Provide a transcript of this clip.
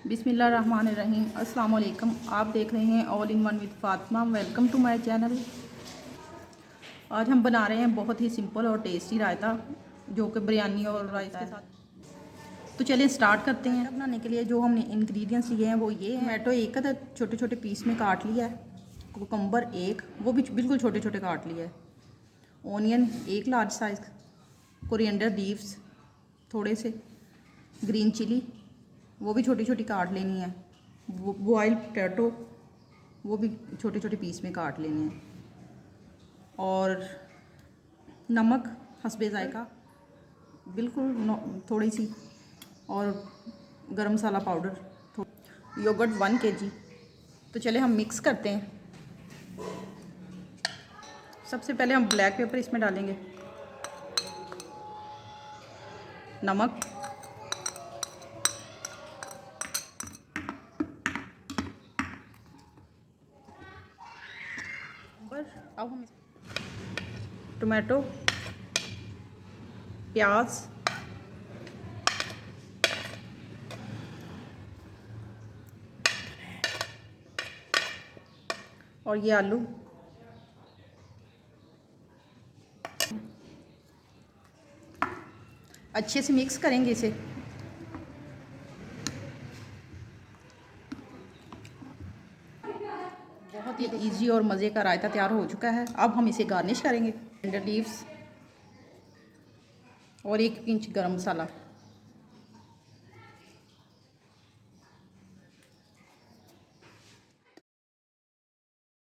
बिस्मिल्लाहिर्रहमानिर्रहीम। अस्सलाम वालेकुम। आप देख रहे हैं all in one with Fatima. Welcome to my channel. आज हम बना रहे हैं बहुत ही सिंपल और टेस्टी रायता, जो कि बिरयानी और राइस के साथ। तो चलिए स्टार्ट करते हैं। बनाने के लिए जो हमने इंग्रेडिएंट्स लिए हैं वो ये है। टमाटो एक अदद छोटे छोटे पीस में काट लिया है। कुकम्बर एक, वो भी बिल्कुल छोटे छोटे काट लिया है। ऑनियन एक लार्ज साइज़। कोरिएंडर लीव्स थोड़े से। ग्रीन चिली वो भी छोटी छोटी काट लेनी है। बॉयल पोटैटो वो भी छोटे छोटे पीस में काट लेने हैं। और नमक हस्बे ज़ायका बिल्कुल थोड़ी सी। और गरम मसाला पाउडर। Yogurt 1 kg। तो चले हम मिक्स करते हैं। सबसे पहले हम ब्लैक पेपर इसमें डालेंगे, नमक, अब हम टमाटो, प्याज, और ये आलू अच्छे से मिक्स करेंगे इसे। बहुत ही इजी और मज़े का रायता तैयार हो चुका है। अब हम इसे गार्निश करेंगे। टेंडर लीव्स और 1 पिंच गरम मसाला।